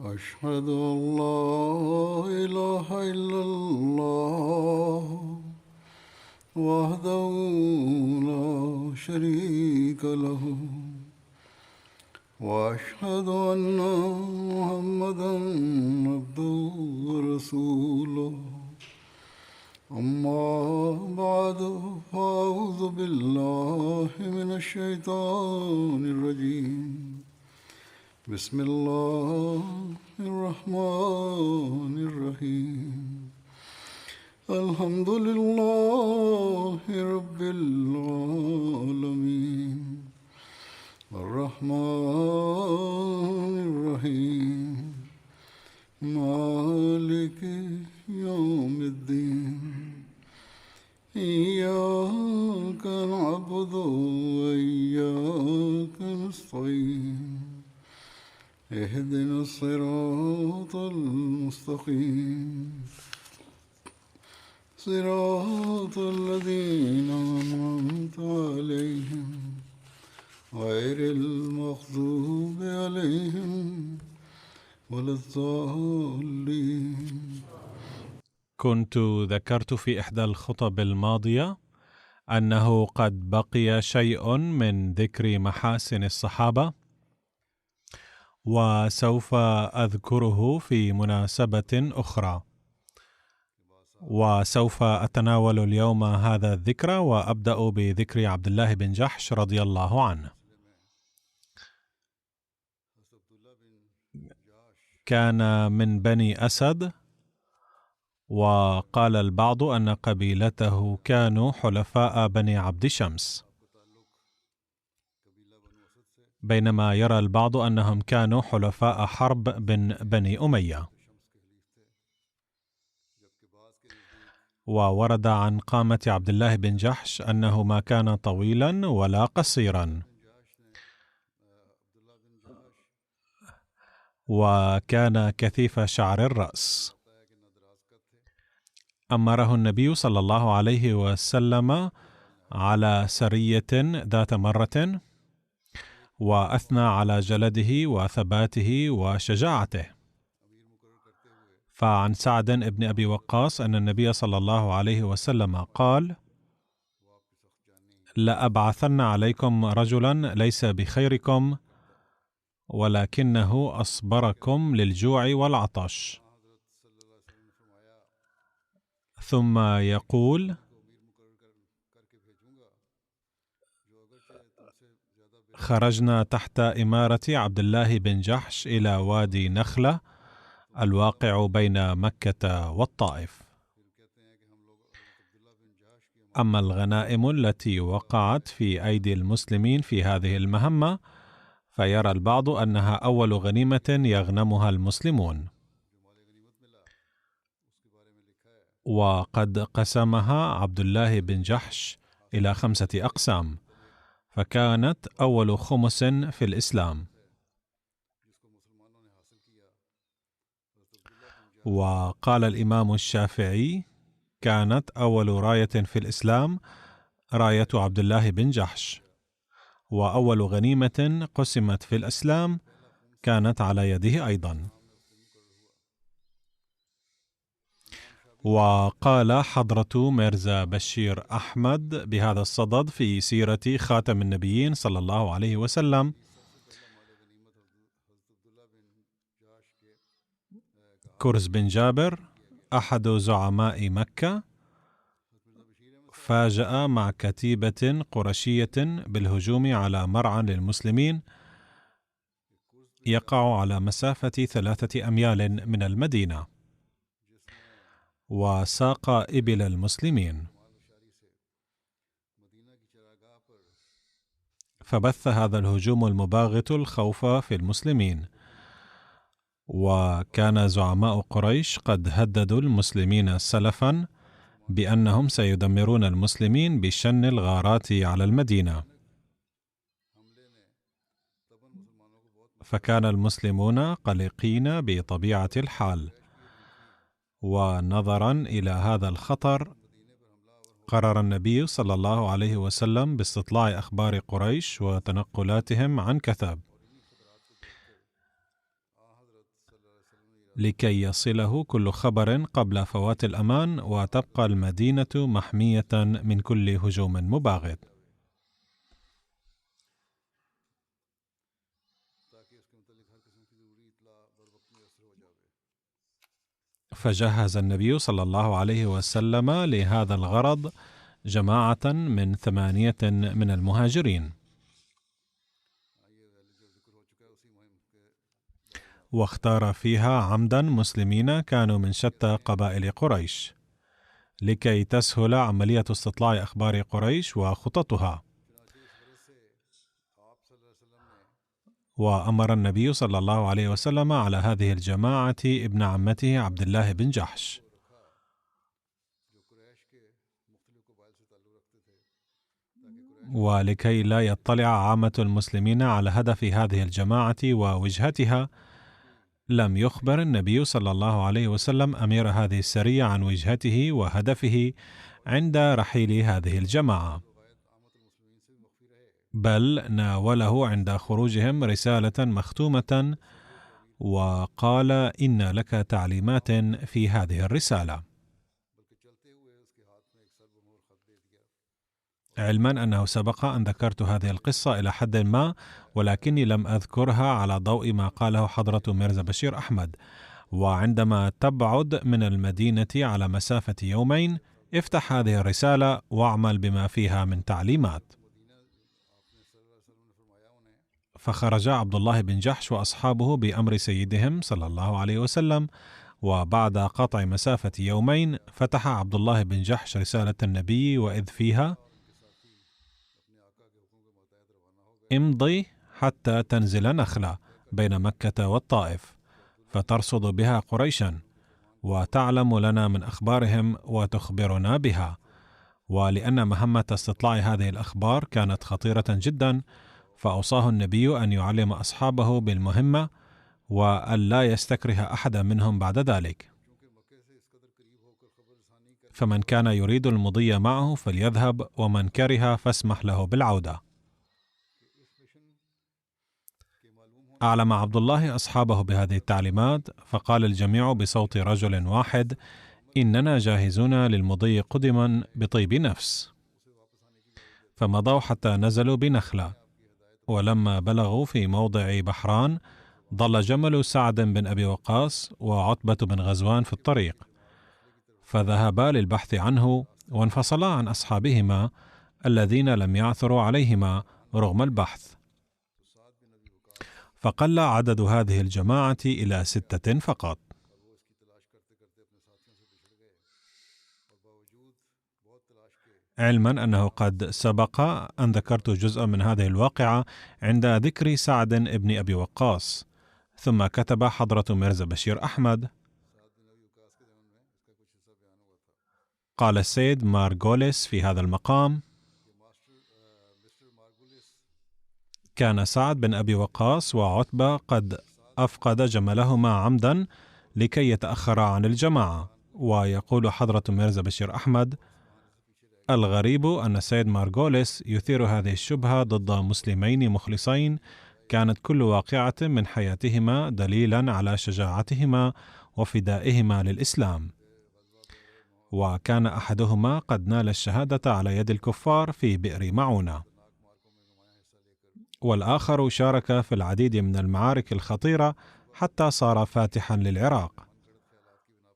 أشهد أن لا إله إلا الله وحده لا شريك له وأشهد أن محمدا عبده ورسوله أما بعد فأعوذ بالله من الشيطان الرجيم بسم الله الرحمن الرحيم الحمد لله رب العالمين الرحمن الرحيم مالك يوم الدين إياك نعبد وإياك نستعين اهدنا الصراط المستقيم صراط الذين أنعمت عليهم غير المغضوب عليهم ولا الضالين. كنت ذكرت في إحدى الخطب الماضية أنه قد بقي شيء من ذكر محاسن الصحابة، وسوف أذكره في مناسبة أخرى، وسوف أتناول اليوم هذا الذكر وأبدأ بذكر عبد الله بن جحش رضي الله عنه. كان من بني أسد، وقال البعض أن قبيلته كانوا حلفاء بني عبد شمس، بينما يرى البعض أنهم كانوا حلفاء حرب بني أمية. وورد عن قامة عبد الله بن جحش أنه ما كان طويلا ولا قصيرا، وكان كثيف شعر الرأس. أمره النبي صلى الله عليه وسلم على سرية ذات مرة، وأثنى على جلده وثباته وشجاعته. فعن سعد بن أبي وقاص أن النبي صلى الله عليه وسلم قال: لأبعثن عليكم رجلا ليس بخيركم ولكنه أصبركم للجوع والعطش. ثم يقول: خرجنا تحت إمارة عبد الله بن جحش إلى وادي نخلة الواقع بين مكة والطائف. أما الغنائم التي وقعت في أيدي المسلمين في هذه المهمة فيرى البعض أنها أول غنيمة يغنمها المسلمون، وقد قسمها عبد الله بن جحش إلى 5 أقسام، فكانت أول خمس في الإسلام. وقال الإمام الشافعي: كانت أول راية في الإسلام راية عبد الله بن جحش، وأول غنيمة قسمت في الإسلام كانت على يده أيضا. وقال حضرة ميرزا بشير أحمد بهذا الصدد في سيرة خاتم النبيين صلى الله عليه وسلم: كرز بن جابر أحد زعماء مكة فاجأ مع كتيبة قرشية بالهجوم على مرعى للمسلمين يقع على مسافة 3 أميال من المدينة، وساق إبل المسلمين، فبث هذا الهجوم المباغت الخوف في المسلمين. وكان زعماء قريش قد هددوا المسلمين سلفا بأنهم سيدمرون المسلمين بشن الغارات على المدينة، فكان المسلمون قلقين بطبيعة الحال. ونظرا إلى هذا الخطر قرر النبي صلى الله عليه وسلم باستطلاع أخبار قريش وتنقلاتهم عن كثب، لكي يصله كل خبر قبل فوات الأمان وتبقى المدينة محمية من كل هجوم مباغت. فجهز النبي صلى الله عليه وسلم لهذا الغرض جماعة من 8 من المهاجرين، واختار فيها عمدا مسلمين كانوا من شتى قبائل قريش لكي تسهل عملية استطلاع أخبار قريش وخططها. وأمر النبي صلى الله عليه وسلم على هذه الجماعة ابن عمته عبد الله بن جحش. ولكي لا يطلع عامة المسلمين على هدف هذه الجماعة ووجهتها، لم يخبر النبي صلى الله عليه وسلم أمير هذه السرية عن وجهته وهدفه عند رحيل هذه الجماعة، بل ناوله عند خروجهم رسالة مختومة وقال: إن لك تعليمات في هذه الرسالة. علما أنه سبق أن ذكرت هذه القصة إلى حد ما، ولكني لم أذكرها على ضوء ما قاله حضرة ميرزا بشير أحمد. وعندما تبعد من المدينة على مسافة يومين، افتح هذه الرسالة واعمل بما فيها من تعليمات. فخرج عبد الله بن جحش وأصحابه بأمر سيدهم صلى الله عليه وسلم، وبعد قطع مسافة يومين فتح عبد الله بن جحش رسالة النبي، وإذ فيها: امضي حتى تنزل نخلة بين مكة والطائف، فترصد بها قريشا، وتعلم لنا من أخبارهم وتخبرنا بها. ولأن مهمة استطلاع هذه الأخبار كانت خطيرة جدا، فأوصاه النبي أن يعلم أصحابه بالمهمة وألا يستكره أحد منهم بعد ذلك. فمن كان يريد المضي معه فليذهب، ومن كره فاسمح له بالعودة. أعلم عبد الله أصحابه بهذه التعليمات، فقال الجميع بصوت رجل واحد: إننا جاهزون للمضي قدما بطيب نفس. فمضوا حتى نزلوا بنخلة، ولما بلغوا في موضع بحران ضل جمل سعد بن أبي وقاص وعتبة بن غزوان في الطريق، فذهبا للبحث عنه وانفصلا عن أصحابهما الذين لم يعثروا عليهما رغم البحث، فقل عدد هذه الجماعة إلى 6 فقط. علما أنه قد سبق أن ذكرت جزءا من هذه الواقعة عند ذكر سعد بن أبي وقاص. ثم كتب حضرة ميرزا بشير أحمد: قال السيد مارغوليس في هذا المقام: كان سعد بن أبي وقاص وعتبة قد أفقد جملهما عمدا لكي يتأخر عن الجماعة. ويقول حضرة ميرزا بشير أحمد: الغريب أن السيد مارغوليس يثير هذه الشبهة ضد مسلمين مخلصين كانت كل واقعة من حياتهما دليلا على شجاعتهما وفدائهما للإسلام، وكان أحدهما قد نال الشهادة على يد الكفار في بئر معونة، والآخر شارك في العديد من المعارك الخطيرة حتى صار فاتحا للعراق.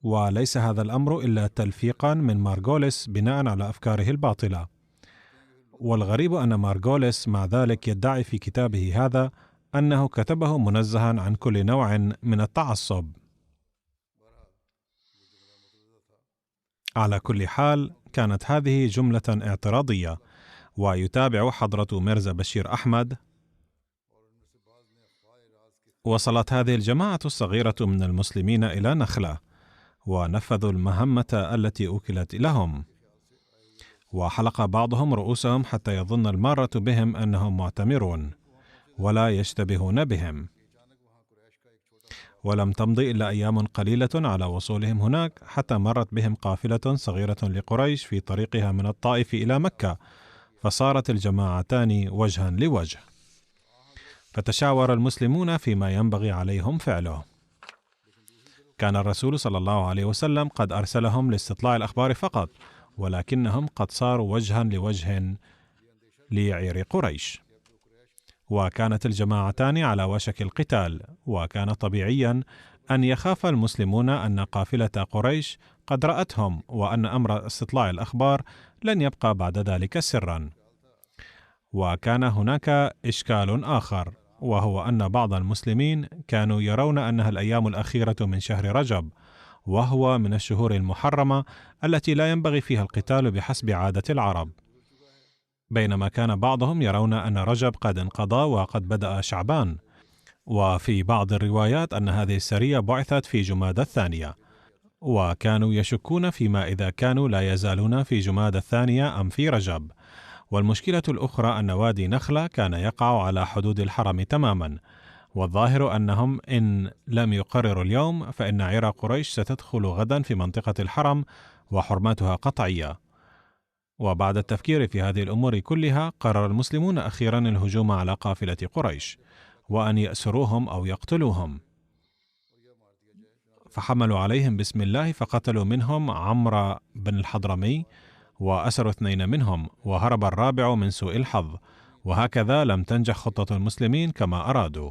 وليس هذا الأمر إلا تلفيقا من مارغوليس بناء على أفكاره الباطلة. والغريب أن مارغوليس مع ذلك يدعي في كتابه هذا أنه كتبه منزها عن كل نوع من التعصب. على كل حال، كانت هذه جملة اعتراضية. ويتابع حضرة ميرزا بشير أحمد: وصلت هذه الجماعة الصغيرة من المسلمين إلى نخلة، ونفذوا المهمة التي أوكلت لهم، وحلق بعضهم رؤوسهم حتى يظن المارة بهم أنهم معتمرون ولا يشتبهون بهم. ولم تمضي إلا أيام قليلة على وصولهم هناك حتى مرت بهم قافلة صغيرة لقريش في طريقها من الطائف إلى مكة، فصارت الجماعتان وجها لوجه، فتشاور المسلمون فيما ينبغي عليهم فعله. كان الرسول صلى الله عليه وسلم قد أرسلهم لاستطلاع الأخبار فقط، ولكنهم قد صاروا وجها لوجه لعير قريش، وكانت الجماعتان على وشك القتال، وكان طبيعيا أن يخاف المسلمون أن قافلة قريش قد رأتهم، وأن أمر استطلاع الأخبار لن يبقى بعد ذلك سرا. وكان هناك إشكال آخر، وهو أن بعض المسلمين كانوا يرون أنها الأيام الأخيرة من شهر رجب، وهو من الشهور المحرمة التي لا ينبغي فيها القتال بحسب عادة العرب، بينما كان بعضهم يرون أن رجب قد انقضى وقد بدأ شعبان. وفي بعض الروايات أن هذه السرية بعثت في جمادى الثانية، وكانوا يشكون فيما إذا كانوا لا يزالون في جمادى الثانية أم في رجب. والمشكلة الأخرى أن وادي نخلة كان يقع على حدود الحرم تماما، والظاهر أنهم إن لم يقرروا اليوم فإن عير قريش ستدخل غدا في منطقة الحرم وحرماتها قطعية. وبعد التفكير في هذه الأمور كلها قرر المسلمون أخيرا الهجوم على قافلة قريش وأن يأسروهم أو يقتلوهم، فحملوا عليهم بسم الله فقتلوا منهم عمرو بن الحضرمي وأسروا 2 منهم، وهرب الرابع من سوء الحظ، وهكذا لم تنجح خطة المسلمين كما أرادوا.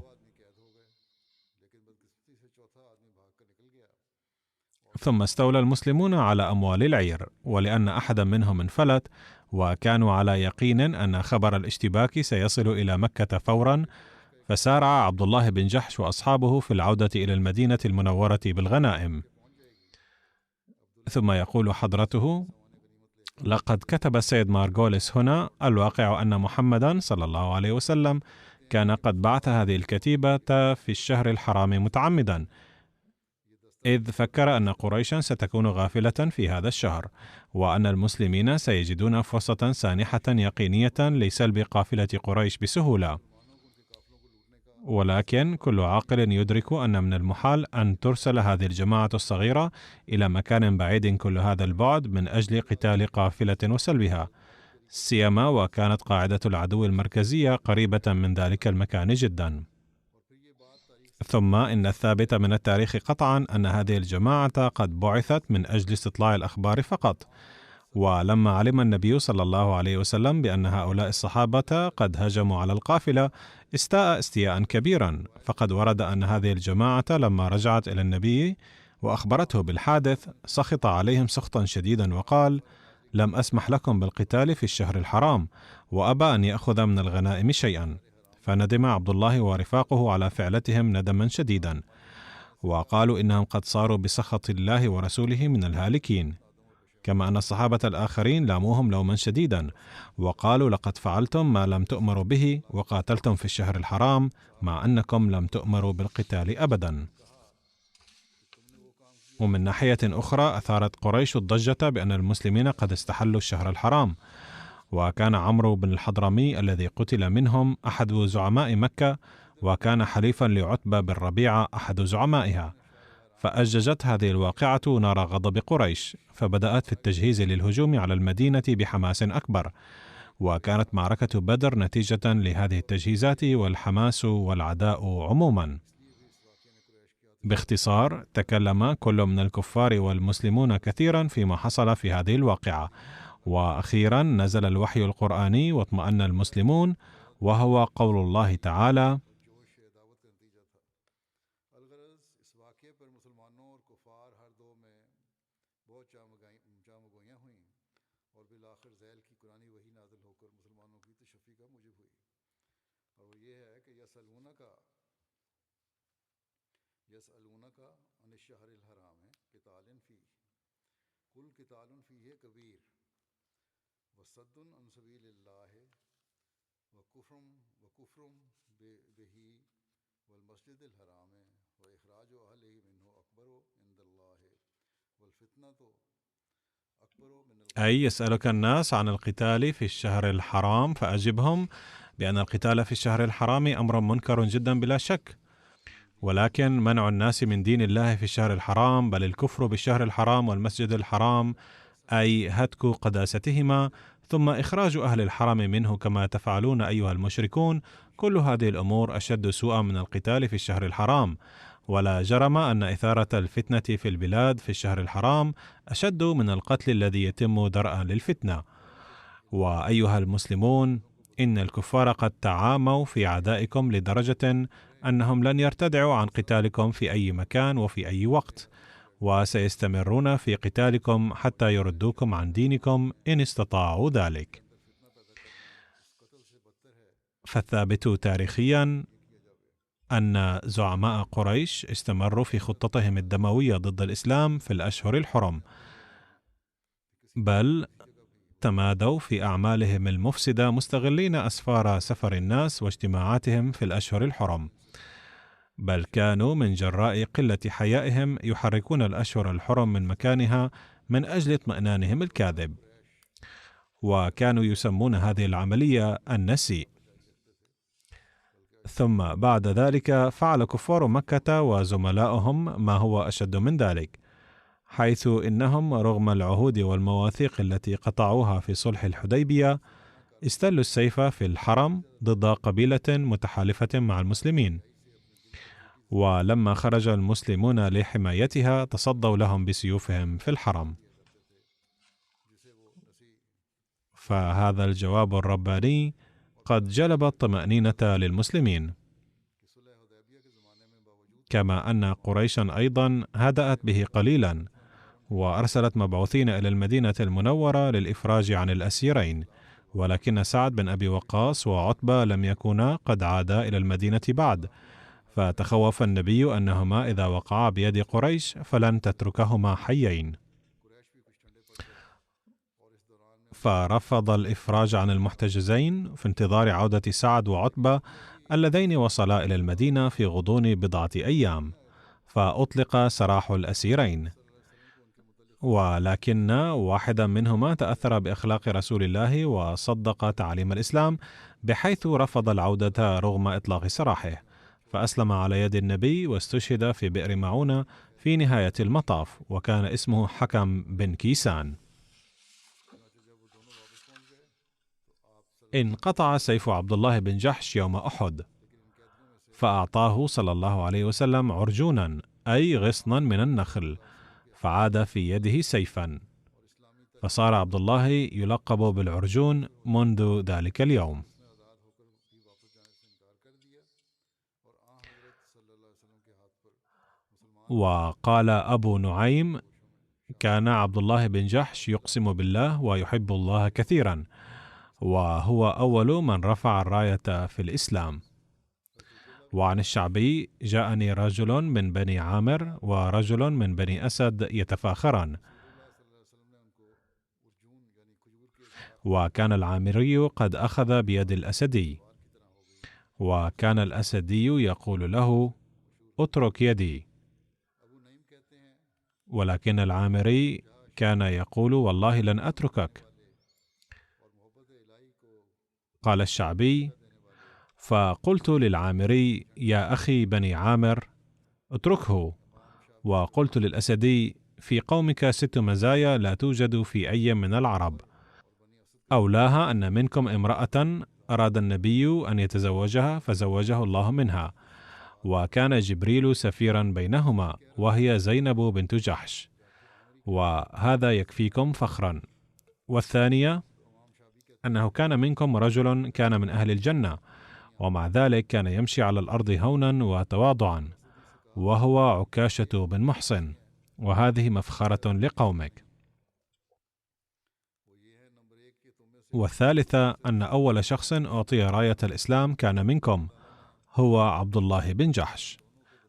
ثم استولى المسلمون على أموال العير، ولأن أحدا منهم انفلت وكانوا على يقين أن خبر الاشتباك سيصل إلى مكة فورا، فسارع عبد الله بن جحش وأصحابه في العودة إلى المدينة المنورة بالغنائم. ثم يقول حضرته: لقد كتب السيد مارغوليس هنا: الواقع أن محمدا صلى الله عليه وسلم كان قد بعث هذه الكتيبة في الشهر الحرام متعمدا، إذ فكر أن قريشا ستكون غافلة في هذا الشهر، وأن المسلمين سيجدون فرصة سانحة يقينية لسلب قافلة قريش بسهولة. ولكن كل عاقل يدرك أن من المحال أن ترسل هذه الجماعة الصغيرة إلى مكان بعيد كل هذا البعد من أجل قتال قافلة وسلبها، سيما وكانت قاعدة العدو المركزية قريبة من ذلك المكان جدا. ثم إن الثابت من التاريخ قطعا أن هذه الجماعة قد بعثت من أجل استطلاع الأخبار فقط. ولما علم النبي صلى الله عليه وسلم بأن هؤلاء الصحابة قد هجموا على القافلة استاء استياء كبيرا، فقد ورد أن هذه الجماعة لما رجعت إلى النبي وأخبرته بالحادث سخط عليهم سخطا شديدا وقال: لم أسمح لكم بالقتال في الشهر الحرام، وأبى أن يأخذ من الغنائم شيئا. فندم عبد الله ورفاقه على فعلتهم ندما شديدا، وقالوا إنهم قد صاروا بسخط الله ورسوله من الهالكين. كما أن الصحابة الآخرين لاموهم لوما شديدا وقالوا: لقد فعلتم ما لم تؤمروا به وقاتلتم في الشهر الحرام مع أنكم لم تؤمروا بالقتال أبدا. ومن ناحية أخرى أثارت قريش الضجة بأن المسلمين قد استحلوا الشهر الحرام، وكان عمرو بن الحضرمي الذي قتل منهم أحد زعماء مكة، وكان حليفا لعتبة بن ربيعة أحد زعمائها، فأججت هذه الواقعة نار غضب قريش، فبدأت في التجهيز للهجوم على المدينة بحماس أكبر، وكانت معركة بدر نتيجة لهذه التجهيزات والحماس والعداء عموما. باختصار، تكلم كل من الكفار والمسلمون كثيرا فيما حصل في هذه الواقعة، وأخيرا نزل الوحي القرآني واطمأن المسلمون، وهو قول الله تعالى: يسألونك عن الشهر الحرام قتال فيه قل قتال فيه كبير وصد عن سبيل الله وكفر به والمسجد الحرام وإخراج أهله منه أكبر عند الله والفتنة أكبر من أي يسألك الناس عن القتال في الشهر الحرام فأجبهم بأن القتال في الشهر الحرام أمر منكر جدا بلا شك، ولكن منع الناس من دين الله في الشهر الحرام، بل الكفر بالشهر الحرام والمسجد الحرام، أي هتك قداستهما، ثم إخراج أهل الحرم منه كما تفعلون أيها المشركون، كل هذه الأمور أشد سوءا من القتال في الشهر الحرام، ولا جرم أن إثارة الفتنة في البلاد في الشهر الحرام أشد من القتل الذي يتم درءا للفتنة. وأيها المسلمون، إن الكفار قد تعاموا في أعدائكم لدرجة أنهم لن يرتدعوا عن قتالكم في أي مكان وفي أي وقت، وسيستمرون في قتالكم حتى يردوكم عن دينكم إن استطاعوا ذلك. فالثابت تاريخيا أن زعماء قريش استمروا في خطتهم الدموية ضد الإسلام في الأشهر الحرم، بل تمادوا في أعمالهم المفسدة مستغلين أسفار سفر الناس واجتماعاتهم في الأشهر الحرم، بل كانوا من جراء قلة حيائهم يحركون الأشهر الحرم من مكانها من أجل اطمئنانهم الكاذب، وكانوا يسمون هذه العملية النسي. ثم بعد ذلك فعل كفار مكة وزملاؤهم ما هو أشد من ذلك، حيث إنهم رغم العهود والمواثيق التي قطعوها في صلح الحديبية استلوا السيف في الحرم ضد قبيلة متحالفة مع المسلمين، ولما خرج المسلمون لحمايتها تصدوا لهم بسيوفهم في الحرم. فهذا الجواب الرباني قد جلب الطمأنينة للمسلمين، كما أن قريشا أيضا هدأت به قليلا، وأرسلت مبعوثين إلى المدينة المنورة للإفراج عن الأسيرين، ولكن سعد بن أبي وقاص وعتبة لم يكونا قد عادا إلى المدينة بعد، فتخوف النبي أنهما إذا وقعا بيد قريش فلن تتركهما حيين، فرفض الإفراج عن المحتجزين في انتظار عودة سعد وعتبة اللذين وصلا إلى المدينة في غضون بضعة أيام، فأطلق سراح الأسيرين، ولكن واحدا منهما تأثر بأخلاق رسول الله وصدق تعليم الإسلام بحيث رفض العودة رغم إطلاق سراحه، فأسلم على يد النبي واستشهد في بئر معونة في نهاية المطاف، وكان اسمه حكم بن كيسان. انقطع سيف عبد الله بن جحش يوم أحد، فأعطاه صلى الله عليه وسلم عرجونا أي غصنا من النخل، فعاد في يده سيفا، فصار عبد الله يلقب بالعرجون منذ ذلك اليوم. وقال أبو نعيم: كان عبد الله بن جحش يقسم بالله ويحب الله كثيرا، وهو أول من رفع الراية في الإسلام. وعن الشعبي: جاءني رجل من بني عامر ورجل من بني أسد يتفاخران، وكان العامري قد أخذ بيد الأسدي، وكان الأسدي يقول له: اترك يدي، ولكن العامري كان يقول: والله لن أتركك. قال الشعبي: فقلت للعامري: يا أخي بني عامر اتركه. وقلت للأسدي: في قومك 6 مزايا لا توجد في أي من العرب، أولاها أن منكم امرأة أراد النبي أن يتزوجها فزوجه الله منها، وكان جبريل سفيرا بينهما، وهي زينب بنت جحش، وهذا يكفيكم فخرا. والثانية أنه كان منكم رجل كان من أهل الجنة، ومع ذلك كان يمشي على الأرض هونا وتواضعا، وهو عكاشة بن محصن، وهذه مفخرة لقومك. والثالثة أن أول شخص أعطي راية الإسلام كان منكم، هو عبد الله بن جحش،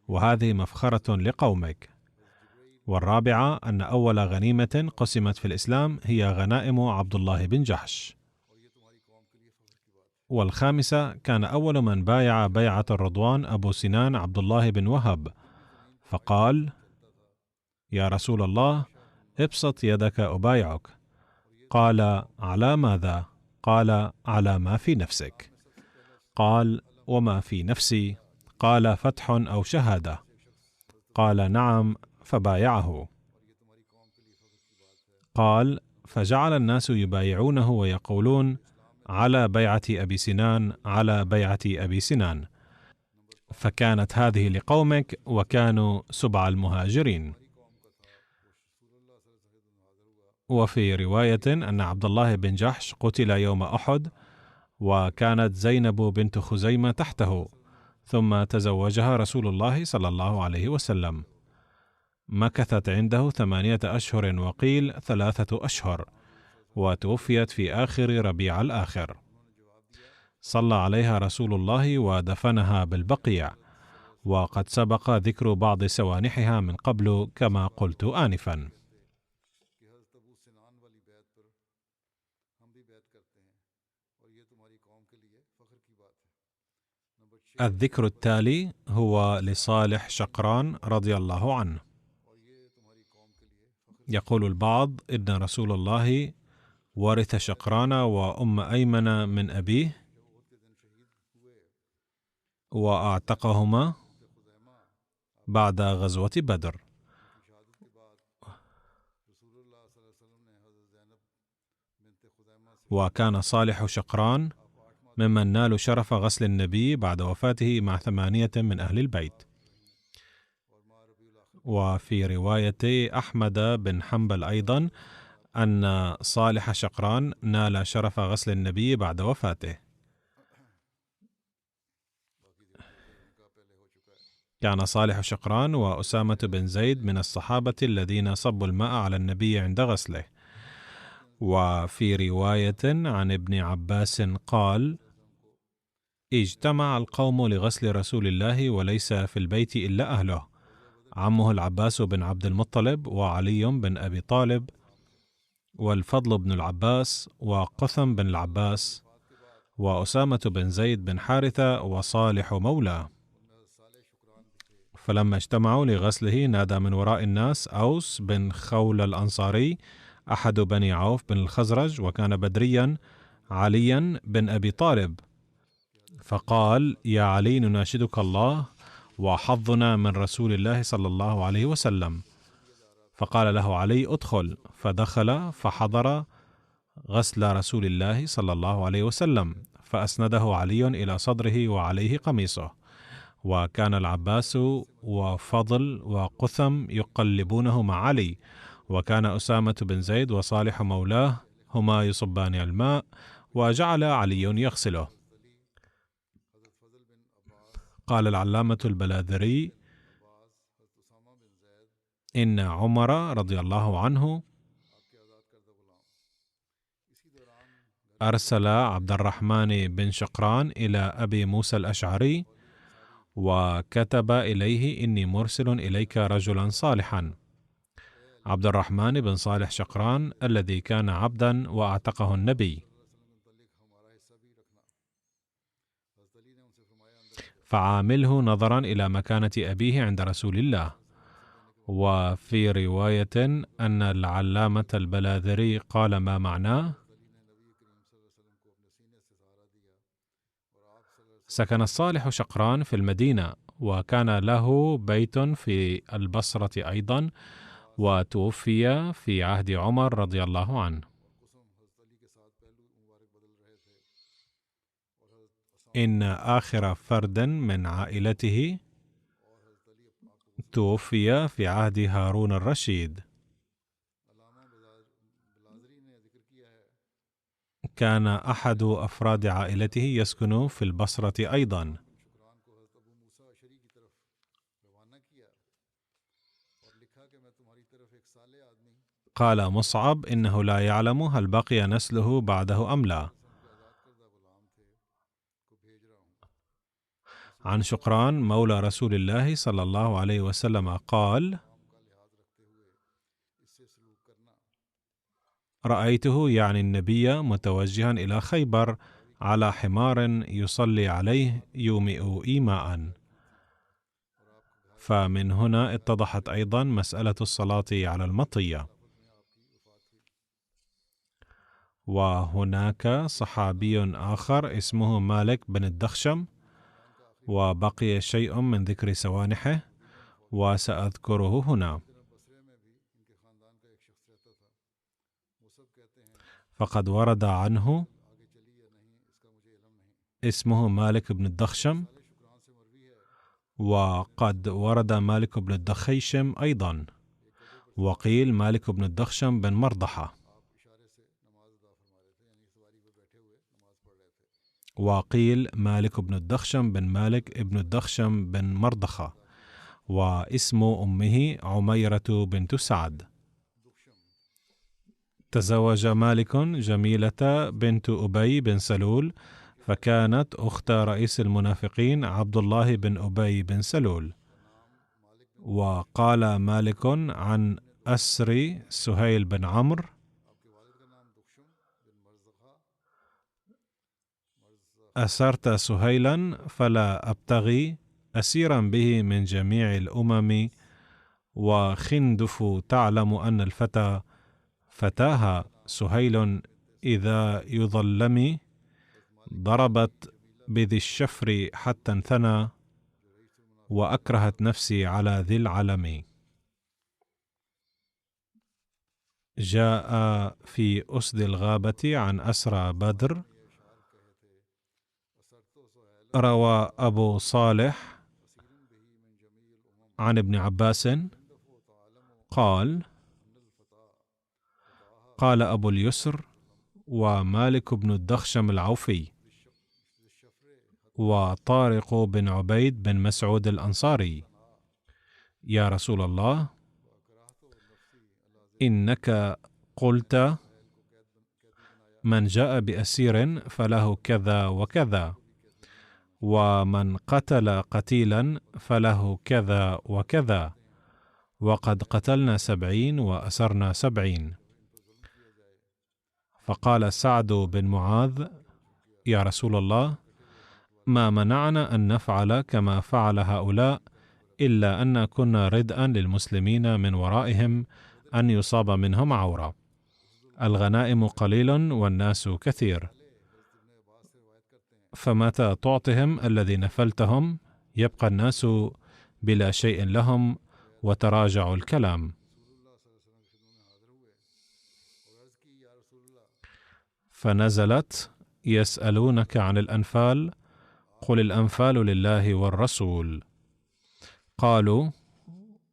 وهذه مفخرة لقومك. والرابعة أن أول غنيمة قسمت في الإسلام هي غنائم عبد الله بن جحش. والخامسة كان أول من بايع بيعة الرضوان أبو سنان عبد الله بن وهب، فقال: يا رسول الله، ابسط يدك أبايعك. قال: على ماذا؟ قال: على ما في نفسك. قال: وما في نفسي؟ قال: فتح أو شهادة. قال: نعم. فبايعه. قال: فجعل الناس يبايعونه ويقولون: على بيعة أبي سنان، على بيعة أبي سنان. فكانت هذه لقومك وكانوا سبع المهاجرين. وفي رواية أن عبد الله بن جحش قتل يوم أحد، وكانت زينب بنت خزيمة تحته، ثم تزوجها رسول الله صلى الله عليه وسلم. مكثت عنده 8 أشهر وقيل 3 أشهر، وتوفيت في آخر ربيع الآخر. صلى عليها رسول الله ودفنها بالبقيع، وقد سبق ذكر بعض سوانحها من قبل كما قلت آنفا. الذكر التالي هو لصالح شقران رضي الله عنه. يقول البعض إن رسول الله ورث شقران وأم أيمن من أبيه وأعتقهما بعد غزوة بدر. وكان صالح شقران ممن نالوا شرف غسل النبي بعد وفاته مع 8 من أهل البيت. وفي رواية أحمد بن حنبل أيضا أن صالح شقران نال شرف غسل النبي بعد وفاته. كان صالح شقران وأسامة بن زيد من الصحابة الذين صبوا الماء على النبي عند غسله. وفي رواية عن ابن عباس قال: اجتمع القوم لغسل رسول الله وليس في البيت إلا أهله، عمه العباس بن عبد المطلب، وعلي بن أبي طالب، والفضل بن العباس، وقثم بن العباس، وأسامة بن زيد بن حارثة، وصالح مولاه. فلما اجتمعوا لغسله نادى من وراء الناس أوس بن خول الأنصاري أحد بني عوف بن الخزرج، وكان بدريا، عليا بن أبي طالب، فقال: يا علي، نناشدك الله وحظنا من رسول الله صلى الله عليه وسلم. فقال له علي: ادخل. فدخل فحضر غسل رسول الله صلى الله عليه وسلم، فأسنده علي إلى صدره وعليه قميصه، وكان العباس وفضل وقثم يقلبونه مع علي، وكان أسامة بن زيد وصالح مولاه هما يصبان الماء، وجعل علي يغسله. قال العلامة البلاذري: إن عمر رضي الله عنه أرسل عبد الرحمن بن شقران إلى أبي موسى الأشعري وكتب إليه: إني مرسل إليك رجلا صالحا. عبد الرحمن بن صالح شقران الذي كان عبدا وأعتقه النبي، فعامله نظرا إلى مكانة أبيه عند رسول الله. وفي رواية أن العلامة البلاذري قال ما معناه: سكن الصالح شقران في المدينة، وكان له بيت في البصرة أيضا، وتوفي في عهد عمر رضي الله عنه. إن آخر فرد من عائلته توفي في عهد هارون الرشيد. كان أحد أفراد عائلته يسكن في البصرة أيضا. قال مصعب: إنه لا يعلم هل بقي نسله بعده أم لا. عن شقران مولى رسول الله صلى الله عليه وسلم قال: رأيته يعني النبي متوجها إلى خيبر على حمار يصلي عليه يومئ إيماء. فمن هنا اتضحت أيضا مسألة الصلاة على المطية. وهناك صحابي آخر اسمه مالك بن الدخشم، وبقي شيء من ذكر سوانحه وسأذكره هنا. فقد ورد عنه اسمه مالك بن الدخشم، وقد ورد مالك بن الدخيشم أيضا، وقيل مالك بن الدخشم بن مرضحة، وقيل مالك بن الدخشم بن مالك بن الدخشم بن مرضخة، واسم أمه عميرة بنت سعد. تزوج مالك جميلة بنت أبي بن سلول، فكانت أخت رئيس المنافقين عبد الله بن أبي بن سلول. وقال مالك عن أسر سهيل بن عمرو: أسرت سهيلا فلا أبتغي أسيرا به من جميع الأمم، وخندف تعلم أن الفتى فتاها سهيل إذا يظلم، ضربت بذي الشفر حتى انثنى، وأكرهت نفسي على ذي العلم. جاء في أسد الغابة عن أسرى بدر. روى أبو صالح عن ابن عباس قال: قال أبو اليسر ومالك بن الدخشم العوفي وطارق بن عبيد بن مسعود الأنصاري: يا رسول الله، إنك قلت من جاء بأسير فله كذا وكذا، ومن قتل قتيلا فله كذا وكذا، وقد قتلنا 70 وأسرنا 70. فقال سعد بن معاذ: يا رسول الله، ما منعنا أن نفعل كما فعل هؤلاء، إلا أن كنا ردءا للمسلمين من ورائهم أن يصاب منهم عورة. الغنائم قليل والناس كثير، فمتى تعطهم الذي نفلتهم يبقى الناس بلا شيء لهم وتراجع الكلام. فنزلت: يسألونك عن الأنفال، قل الأنفال لله والرسول. قالوا: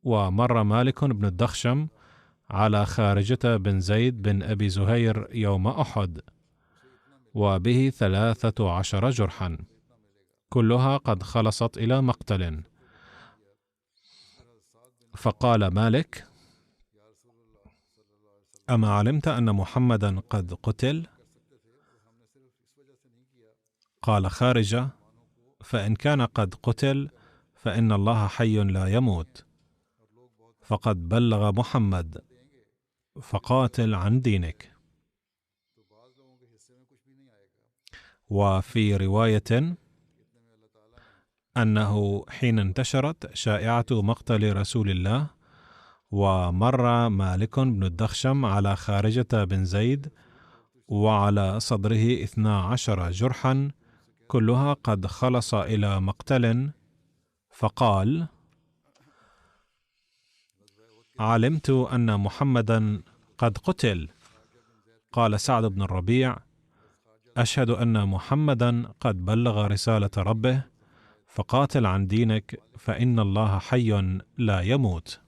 ومر مالك بن الدخشم على خارجة بن زيد بن أبي زهير يوم أحد، وبه 13 جرحا، كلها قد خلصت إلى مقتل. فقال مالك: أما علمت أن محمدا قد قتل؟ قال خارجة: فإن كان قد قتل فإن الله حي لا يموت، فقد بلغ محمد، فقاتل عن دينك. وفي رواية أنه حين انتشرت شائعة مقتل رسول الله، ومر مالك بن الدخشم على خارجة بن زيد وعلى صدره 12 جرحا، كلها قد خلص إلى مقتل، فقال: علمت أن محمدا قد قتل. قال سعد بن الربيع: أشهد أن محمدا قد بلغ رسالة ربه، فقاتل عن دينك، فإن الله حي لا يموت.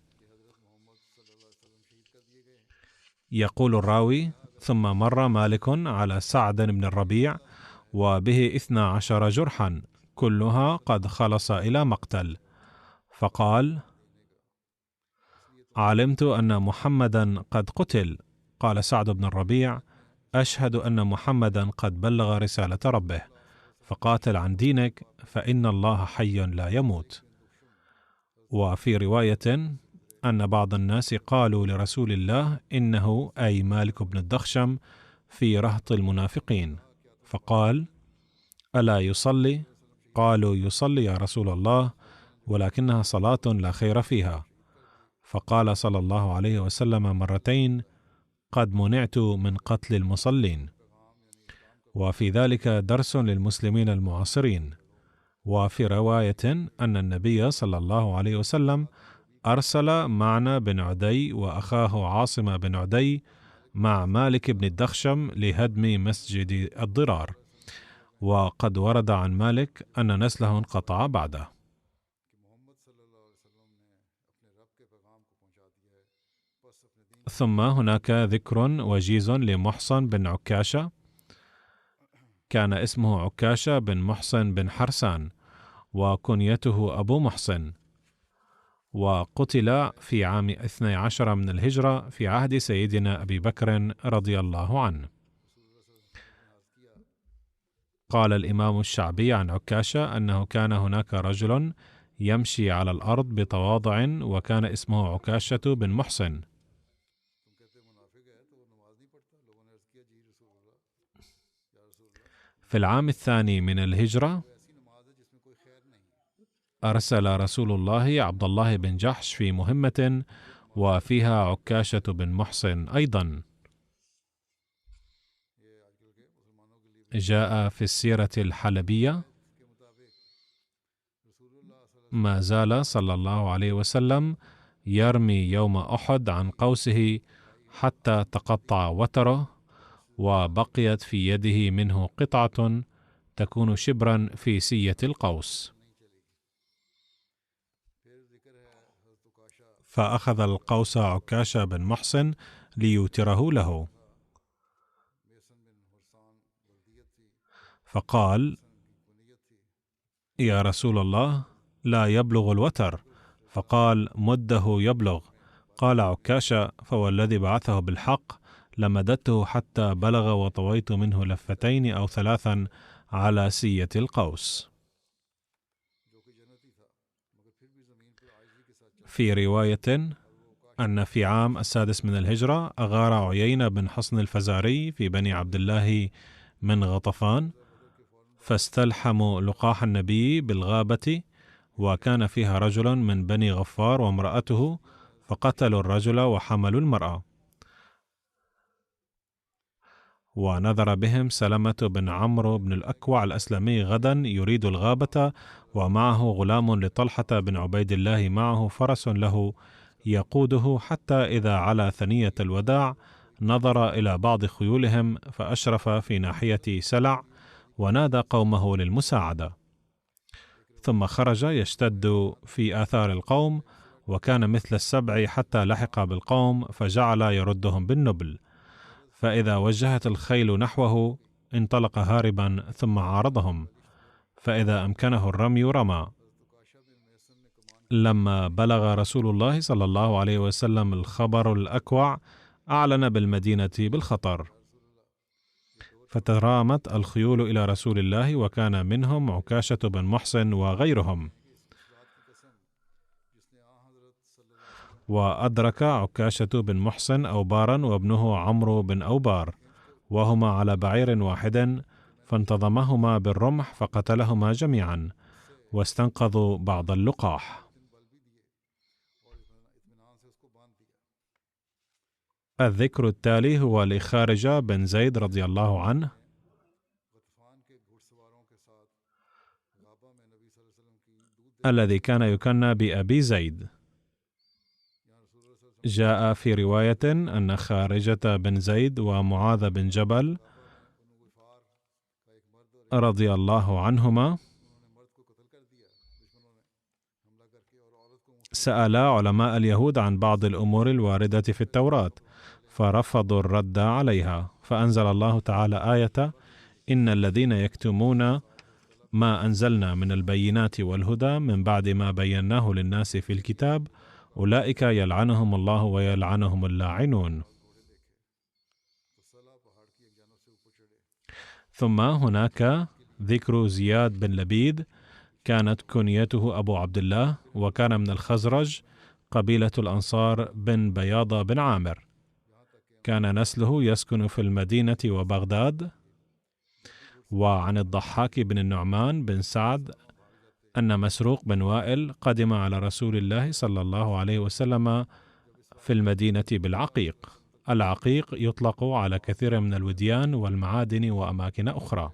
يقول الراوي: ثم مر مالك على سعد بن الربيع وبه 12 جرحا، كلها قد خلص إلى مقتل، فقال: علمت أن محمدا قد قتل. قال سعد بن الربيع: أشهد أن محمدا قد بلغ رسالة ربه، فقاتل عن دينك، فإن الله حي لا يموت. وفي رواية أن بعض الناس قالوا لرسول الله إنه أي مالك بن الدخشم في رهط المنافقين، فقال: ألا يصلي؟ قالوا: يصلي يا رسول الله، ولكنها صلاة لا خير فيها. فقال صلى الله عليه وسلم مرتين: قد منعت من قتل المصلين. وفي ذلك درس للمسلمين المعاصرين. وفي رواية أن النبي صلى الله عليه وسلم أرسل معنى بن عدي وأخاه عاصم بن عدي مع مالك بن الدخشم لهدم مسجد الضرار، وقد ورد عن مالك أن نسله انقطع بعده. ثم هناك ذكر وجيز لمحصن بن عكاشة، كان اسمه عكاشة بن محصن بن حرسان، وكنيته أبو محصن، وقتل في عام 12 من الهجرة في عهد سيدنا أبي بكر رضي الله عنه. قال الإمام الشعبي عن عكاشة أنه كان هناك رجل يمشي على الأرض بتواضع وكان اسمه عكاشة بن محصن. في العام 2 من الهجرة أرسل رسول الله عبد الله بن جحش في مهمة وفيها عكاشة بن محصن أيضا. جاء في السيرة الحلبية: ما زال صلى الله عليه وسلم يرمي يوم أحد عن قوسه حتى تقطع وتره، وبقيت في يده منه قطعة تكون شبرا في سية القوس. فأخذ القوس عكاشة بن محصن ليوتره له، فقال: يا رسول الله، لا يبلغ الوتر. فقال: مده يبلغ. قال عكاشة: فوالذي بعثه بالحق لمددته حتى بلغ وطويت منه لفتين أو ثلاثا على سية القوس. في رواية أن في عام 6 من الهجرة أغار عيينة بن حصن الفزاري في بني عبد الله من غطفان، فاستلحموا لقاح النبي بالغابة، وكان فيها رجل من بني غفار وامرأته، فقتلوا الرجل وحملوا المرأة. ونذر بهم سلمة بن عمرو بن الأكوع الأسلمي غدا يريد الغابة، ومعه غلام لطلحة بن عبيد الله معه فرس له يقوده، حتى إذا على ثنية الوداع نظر إلى بعض خيولهم فأشرف في ناحية سلع ونادى قومه للمساعدة، ثم خرج يشتد في آثار القوم، وكان مثل السبع حتى لحق بالقوم فجعل يردهم بالنبل، فإذا وجهت الخيل نحوه انطلق هاربا ثم عارضهم، فإذا أمكنه الرمي رمى. لما بلغ رسول الله صلى الله عليه وسلم الخبر الأكوع أعلن بالمدينة بالخطر، فترامت الخيول إلى رسول الله، وكان منهم عكاشة بن محصن وغيرهم. وأدرك عكاشة بن محصن أوبارا وابنه عمرو بن أوبار، وهما على بعير واحد، فانتظمهما بالرمح فقتلهما جميعا، واستنقذوا بعض اللقاح. الذكر التالي هو لخارجة بن زيد رضي الله عنه، الذي كان يكنى بأبي زيد. جاء في رواية أن خارجة بن زيد ومعاذ بن جبل رضي الله عنهما سألا علماء اليهود عن بعض الأمور الواردة في التوراة، فرفضوا الرد عليها، فأنزل الله تعالى آية: إن الذين يكتمون ما أنزلنا من البينات والهدى من بعد ما بيناه للناس في الكتاب أولئك يلعنهم الله ويلعنهم اللاعنون. ثم هناك ذكر زياد بن لبيد، كانت كنيته أبو عبد الله، وكان من الخزرج قبيلة الأنصار بن بياضة بن عامر، كان نسله يسكن في المدينة وبغداد. وعن الضحاك بن النعمان بن سعد أن مسروق بن وائل قدم على رسول الله صلى الله عليه وسلم في المدينة بالعقيق. العقيق يطلق على كثير من الوديان والمعادن وأماكن أخرى.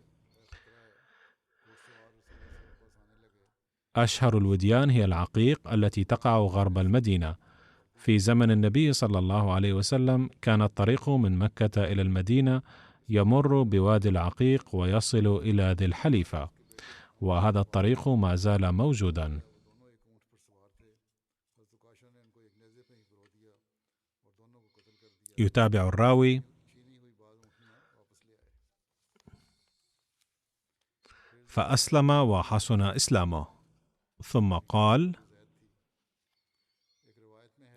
أشهر الوديان هي العقيق التي تقع غرب المدينة، في زمن النبي صلى الله عليه وسلم كان الطريق من مكة إلى المدينة يمر بوادي العقيق ويصل إلى ذي الحليفة، وهذا الطريق ما زال موجودا. يتابع الراوي: فأسلم وحسن إسلامه، ثم قال: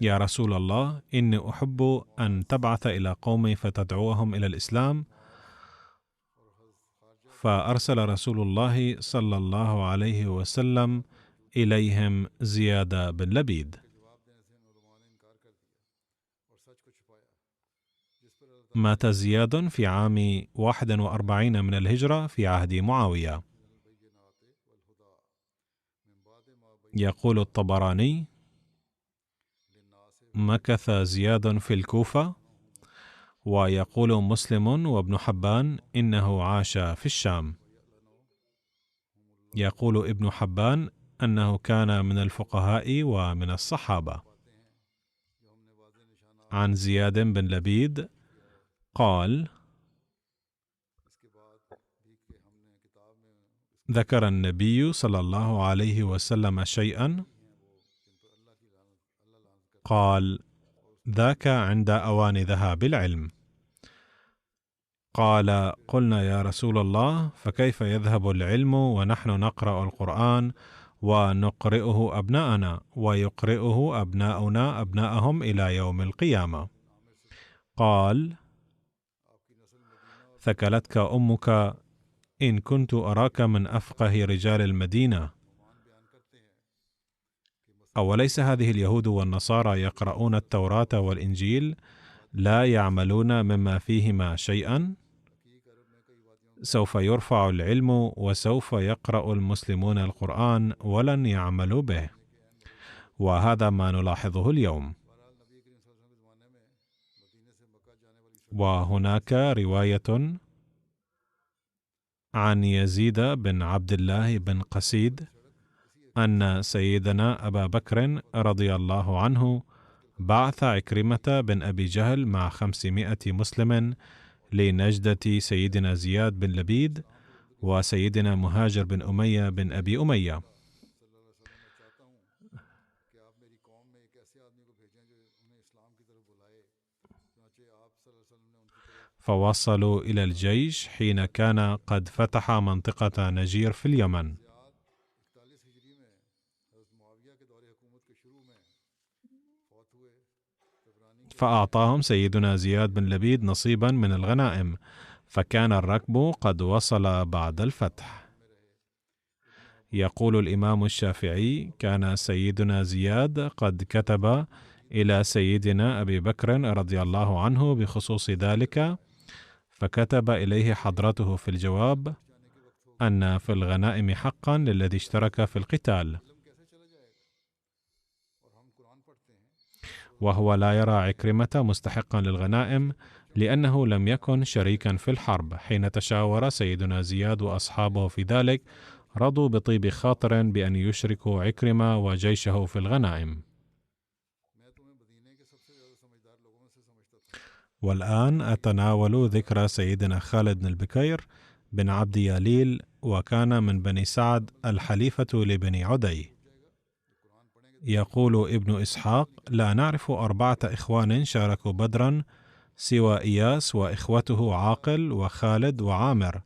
يا رسول الله، إني أحب أن تبعث إلى قومي فتدعوهم إلى الإسلام. فأرسل رسول الله صلى الله عليه وسلم إليهم زياد بن لبيد. مات زياد في عام 41 من الهجرة في عهد معاوية. يقول الطبراني: مكث زياد في الكوفة. ويقول مسلم وابن حبان إنه عاش في الشام. يقول ابن حبان أنه كان من الفقهاء ومن الصحابة. عن زياد بن لبيد قال: ذكر النبي صلى الله عليه وسلم شيئا، قال: ذاك عند أوان ذهاب العلم. قال: قلنا يا رسول الله، فكيف يذهب العلم ونحن نقرأ القرآن ونقرئه أبناءنا ويقرئه أبناؤنا أبناءهم إلى يوم القيامة؟ قال: ثكلتك أمك إن كنت أراك من أفقه رجال المدينة. أوليس هذه اليهود والنصارى يقرؤون التوراة والإنجيل لا يعملون مما فيهما شيئا؟ سوف يرفع العلم وسوف يقرأ المسلمون القرآن ولن يعملوا به، وهذا ما نلاحظه اليوم. وهناك رواية عن يزيد بن عبد الله بن قسيد أن سيدنا أبا بكر رضي الله عنه بعث عكرمة بن أبي جهل مع 500 مسلم لنجدة سيدنا زياد بن لبيد وسيدنا مهاجر بن أمية بن أبي أمية. فوصلوا إلى الجيش حين كان قد فتح منطقة نجير في اليمن. فأعطاهم سيدنا زياد بن لبيد نصيبا من الغنائم، فكان الركب قد وصل بعد الفتح. يقول الإمام الشافعي: كان سيدنا زياد قد كتب إلى سيدنا أبي بكر رضي الله عنه بخصوص ذلك، فكتب إليه حضرته في الجواب أن في الغنائم حقا للذي اشترك في القتال، وهو لا يرى عكرمة مستحقا للغنائم لأنه لم يكن شريكا في الحرب. حين تشاور سيدنا زياد وأصحابه في ذلك، رضوا بطيب خاطر بأن يشركوا عكرمة وجيشه في الغنائم. والآن أتناول ذكر سيدنا خالد بن البكير بن عبد ياليل، وكان من بني سعد الحليفة لبني عدي. يقول ابن إسحاق: لا نعرف 4 إخوان شاركوا بدرا سوى إياس وإخوته عاقل وخالد وعامر،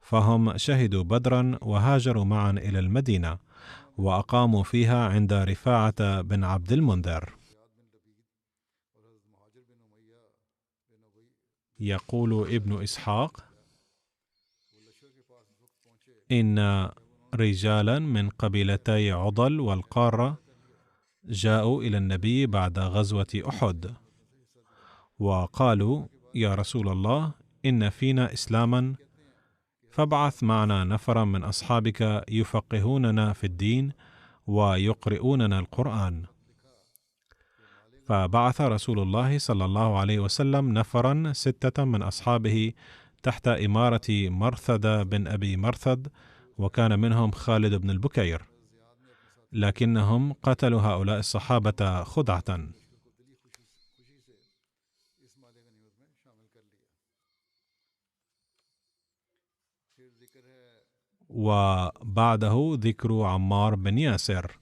فهم شهدوا بدرا وهاجروا معا إلى المدينة وأقاموا فيها عند رفاعة بن عبد المنذر. يقول ابن إسحاق: إن رجالا من قبيلتي عضل والقارة جاءوا إلى النبي بعد غزوة أحد وقالوا: يا رسول الله، إن فينا إسلاما، فابعث معنا نفرا من أصحابك يفقهوننا في الدين ويقرؤوننا القرآن. فبعث رسول الله صلى الله عليه وسلم نفرا 6 من أصحابه تحت إمارة مرثد بن أبي مرثد، وكان منهم خالد بن البكير، لكنهم قتلوا هؤلاء الصحابة خدعة. وبعده ذكر عمار بن ياسر،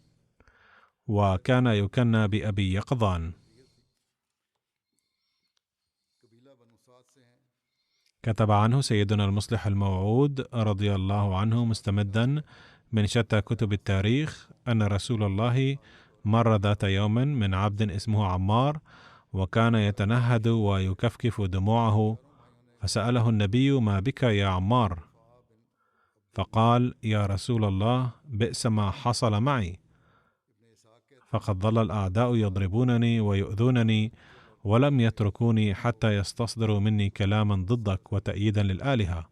وكان يكنى بأبي يقظان. كتب عنه سيدنا المصلح الموعود رضي الله عنه مستمدا من شتى كتب التاريخ أن رسول الله مر ذات يوم من عبد اسمه عمار، وكان يتنهد ويكفكف دموعه، فسأله النبي: ما بك يا عمار؟ فقال: يا رسول الله، بئس ما حصل معي، فقد ظل الأعداء يضربونني ويؤذونني ولم يتركوني حتى يستصدروا مني كلاما ضدك وتأييدا للآلهة.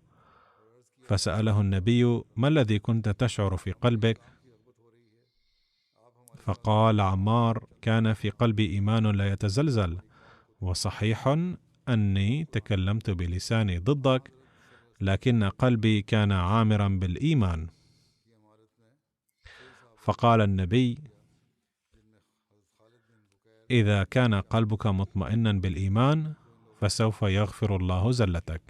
فسأله النبي: ما الذي كنت تشعر في قلبك؟ فقال عمار: كان في قلبي إيمان لا يتزلزل، وصحيح أني تكلمت بلساني ضدك، لكن قلبي كان عامرا بالإيمان. فقال النبي: إذا كان قلبك مطمئنا بالإيمان فسوف يغفر الله زلتك.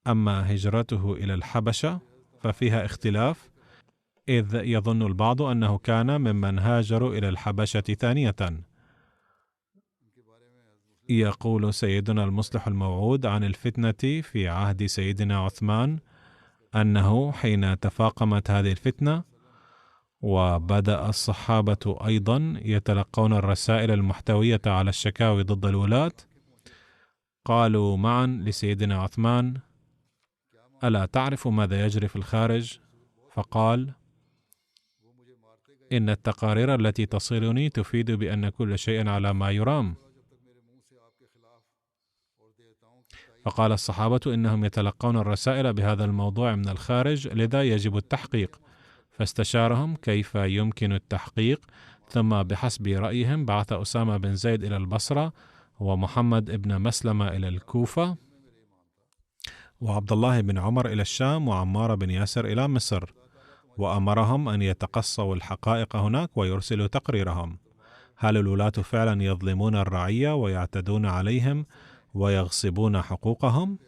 أما هجرته إلى الحبشة ففيها اختلاف، إذ يظن البعض أنه كان ممن هاجروا إلى الحبشة ثانية. يقول سيدنا المصلح الموعود عن الفتنة في عهد سيدنا عثمان أنه حين تفاقمت هذه الفتنة وبدأ الصحابة أيضا يتلقون الرسائل المحتوية على الشكاوي ضد الولاة، قالوا معا لسيدنا عثمان: ألا تعرف ماذا يجري في الخارج؟ فقال: إن التقارير التي تصلني تفيد بأن كل شيء على ما يرام. فقال الصحابة: إنهم يتلقون الرسائل بهذا الموضوع من الخارج، لذا يجب التحقيق. فاستشارهم كيف يمكن التحقيق، ثم بحسب رأيهم بعث أسامة بن زيد إلى البصرة، ومحمد بن مسلمة إلى الكوفة، وعبد الله بن عمر إلى الشام، وعمار بن ياسر إلى مصر، وأمرهم أن يتقصوا الحقائق هناك ويرسلوا تقريرهم. هل الولاة فعلا يظلمون الرعية ويعتدون عليهم ويغصبون حقوقهم؟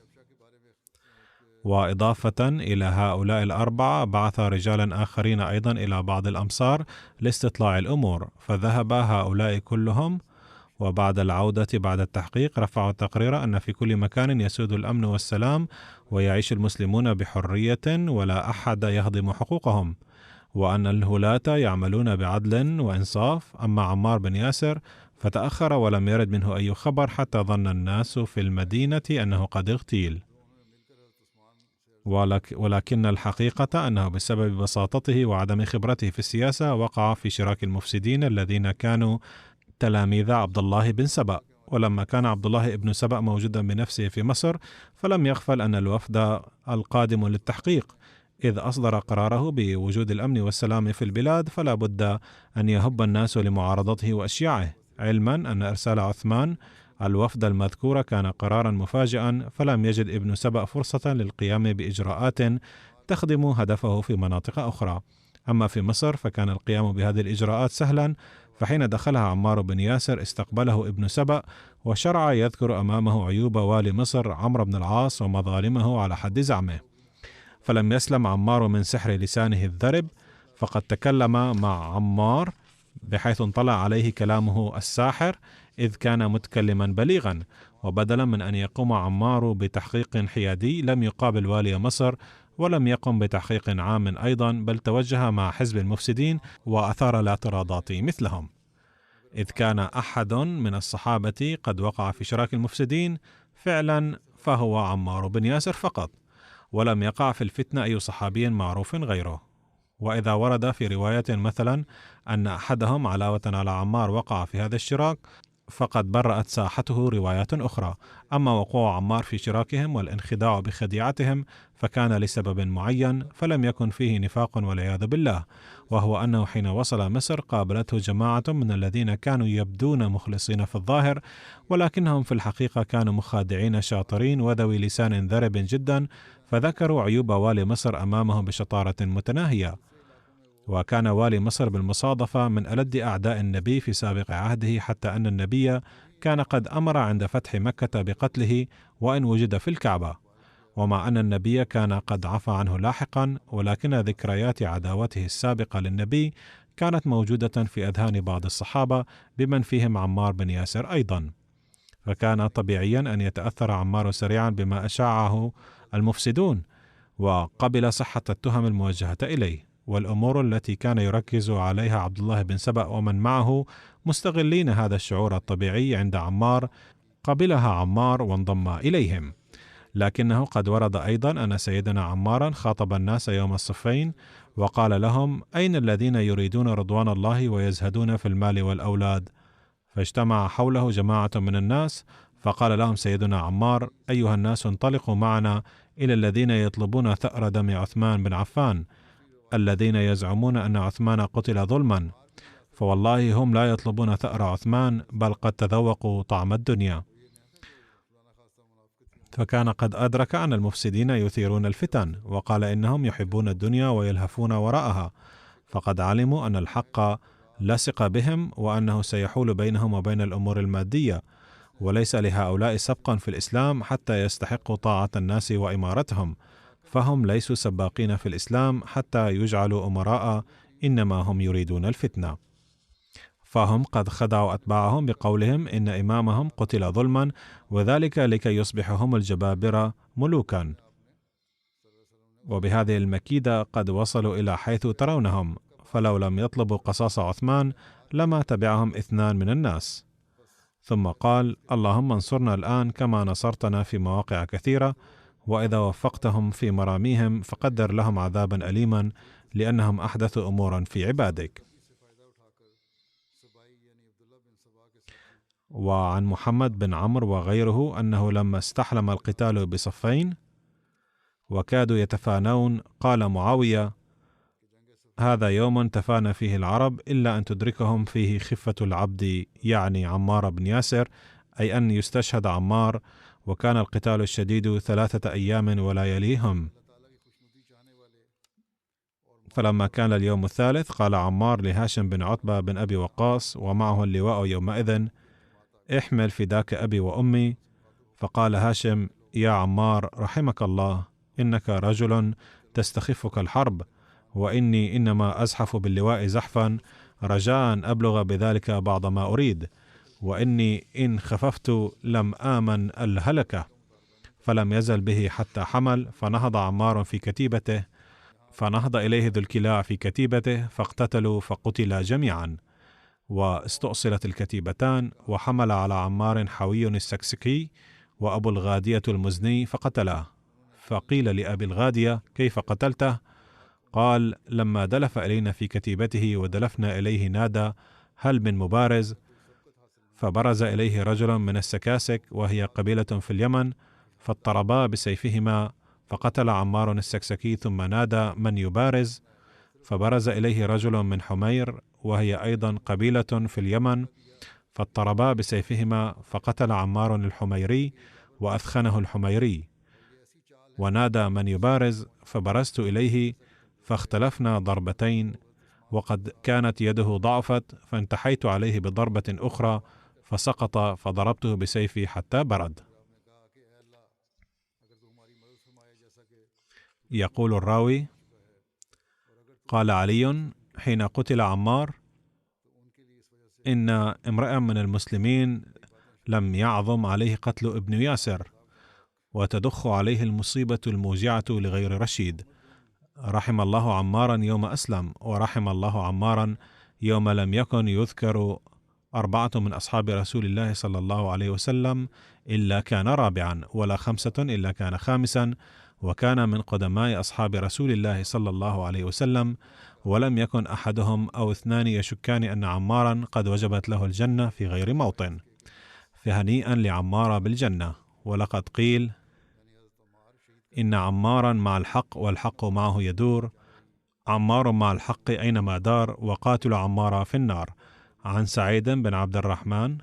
وإضافة إلى هؤلاء الأربعة بعث رجالا آخرين أيضا إلى بعض الأمصار لاستطلاع الأمور، فذهب هؤلاء كلهم، وبعد العودة بعد التحقيق رفعوا تقرير أن في كل مكان يسود الأمن والسلام ويعيش المسلمون بحرية ولا أحد يهضم حقوقهم، وأن الولاة يعملون بعدل وإنصاف. أما عمار بن ياسر فتأخر ولم يرد منه أي خبر حتى ظن الناس في المدينة أنه قد اغتيل، ولكن الحقيقة أنه بسبب بساطته وعدم خبرته في السياسة وقع في شراك المفسدين الذين كانوا تلاميذ عبد الله بن سبأ. ولما كان عبد الله بن سبأ موجودا بنفسه في مصر فلم يغفل أن الوفد القادم للتحقيق، إذ أصدر قراره بوجود الأمن والسلام في البلاد، فلا بد أن يهب الناس لمعارضته وأشياعه، علما أن إرسال عثمان الوفد المذكور كان قرارا مفاجئا، فلم يجد ابن سبأ فرصة للقيام بإجراءات تخدم هدفه في مناطق أخرى. أما في مصر فكان القيام بهذه الإجراءات سهلا، فحين دخلها عمار بن ياسر استقبله ابن سبأ وشرع يذكر أمامه عيوب والي مصر عمرو بن العاص ومظالمه على حد زعمه. فلم يسلم عمار من سحر لسانه الذرب، فقد تكلم مع عمار بحيث انطلع عليه كلامه الساحر، إذ كان متكلما بليغا. وبدلا من أن يقوم عمار بتحقيق حيادي لم يقابل والي مصر ولم يقم بتحقيق عام أيضا، بل توجه مع حزب المفسدين وأثار الاعتراضات مثلهم، إذ كان أحد من الصحابة قد وقع في شراك المفسدين فعلا فهو عمار بن ياسر فقط، ولم يقع في الفتنة أي صحابي معروف غيره. وإذا ورد في رواية مثلا أن أحدهم علاوة على عمار وقع في هذا الشراك فقد برأت ساحته روايات أخرى. أما وقوع عمار في شراكهم والانخداع بخديعتهم فكان لسبب معين، فلم يكن فيه نفاق والعياذ بالله، وهو أنه حين وصل مصر قابلته جماعة من الذين كانوا يبدون مخلصين في الظاهر، ولكنهم في الحقيقة كانوا مخادعين شاطرين وذوي لسان ذرب جدا، فذكروا عيوب والي مصر أمامه بشطارة متناهية. وكان والي مصر بالمصادفة من ألد أعداء النبي في سابق عهده، حتى أن النبي كان قد أمر عند فتح مكة بقتله وإن وجد في الكعبة. ومع أن النبي كان قد عفى عنه لاحقا، ولكن ذكريات عداوته السابقة للنبي كانت موجودة في أذهان بعض الصحابة بمن فيهم عمار بن ياسر أيضا، فكان طبيعيا أن يتأثر عمار سريعا بما أشاعه المفسدون، وقبل صحة التهم الموجهة إليه، والأمور التي كان يركز عليها عبد الله بن سبأ ومن معه مستغلين هذا الشعور الطبيعي عند عمار قبلها عمار وانضم إليهم. لكنه قد ورد أيضا أن سيدنا عمارا خاطب الناس يوم الصفين وقال لهم: أين الذين يريدون رضوان الله ويزهدون في المال والأولاد؟ فاجتمع حوله جماعة من الناس، فقال لهم سيدنا عمار: أيها الناس، انطلقوا معنا إلى الذين يطلبون ثأر دم عثمان بن عفان، الذين يزعمون أن عثمان قتل ظلما، فوالله هم لا يطلبون ثأر عثمان، بل قد تذوقوا طعم الدنيا. فكان قد أدرك أن المفسدين يثيرون الفتن، وقال إنهم يحبون الدنيا ويلهفون وراءها، فقد علموا أن الحق لصق بهم وأنه سيحول بينهم وبين الأمور المادية، وليس لهؤلاء سبق في الإسلام حتى يستحقوا طاعة الناس وإمارتهم، فهم ليسوا سباقين في الإسلام حتى يجعلوا أمراء، إنما هم يريدون الفتنة. فهم قد خدعوا أتباعهم بقولهم إن إمامهم قتل ظلما، وذلك لكي يصبحوا هم الجبابرة ملوكا، وبهذه المكيدة قد وصلوا إلى حيث ترونهم، فلو لم يطلبوا قصاص عثمان لما تبعهم 2 من الناس. ثم قال: اللهم انصرنا الآن كما نصرتنا في مواقع كثيرة، وإذا وفقتهم في مراميهم فقدر لهم عذابا أليما، لأنهم أحدثوا أمورا في عبادك. وعن محمد بن عمرو وغيره أنه لما استحلم القتال بصفين وكادوا يتفانون، قال معاوية: هذا يوم تفانى فيه العرب إلا أن تدركهم فيه خفة العبد، يعني عمار بن ياسر، أي أن يستشهد عمار، وكان القتال الشديد 3 أيام ولا يليهم. فلما كان اليوم الثالث قال عمار لهاشم بن عتبة بن أبي وقاص ومعه اللواء يومئذ: احمل فداك أبي وأمي. فقال هاشم: يا عمار رحمك الله، إنك رجل تستخفك الحرب، وإني إنما أزحف باللواء زحفا رجاء أن أبلغ بذلك بعض ما أريد، وإني إن خففت لم آمن الهلكة. فلم يزل به حتى حمل، فنهض عمار في كتيبته، فنهض إليه ذو الكلاع في كتيبته، فاقتتلوا فقتلا جميعا، واستؤصلت الكتيبتان، وحمل على عمار حوي السكسكي وأبو الغادية المزني فقتلاه. فقيل لأبي الغادية: كيف قتلته؟ قال: لما دلف إلينا في كتيبته ودلفنا إليه نادى: هل من مبارز؟ فبرز إليه رجل من السكاسك، وهي قبيلة في اليمن، فاضطربا بسيفهما، فقتل عمار السكسكي، ثم نادى: من يبارز؟ فبرز إليه رجل من حمير، وهي أيضا قبيلة في اليمن، فاضطربا بسيفهما، فقتل عمار الحميري وأثخنه الحميري، ونادى: من يبارز؟ فبرزت إليه، فاختلفنا ضربتين، وقد كانت يده ضعفت، فانتحيت عليه بضربة أخرى فسقط، فضربته بسيفي حتى برد. يقول الراوي: قال علي حين قتل عمار: إن امرأ من المسلمين لم يعظم عليه قتل ابن ياسر، وتدخ عليه المصيبة الموجعة لغير رشيد. رحم الله عمارا يوم أسلم، ورحم الله عمارا يوم لم يكن يذكر 4 من أصحاب رسول الله صلى الله عليه وسلم إلا كان رابعا، ولا 5 إلا كان خامسا، وكان من قدماء أصحاب رسول الله صلى الله عليه وسلم، ولم يكن أحدهم أو 2 يشكان أن عمارا قد وجبت له الجنة في غير موطن، فهنيئا لعمار بالجنة. ولقد قيل: إن عمارا مع الحق والحق معه يدور، عمار مع الحق أينما دار، وقاتل عمار في النار. عن سعيد بن عبد الرحمن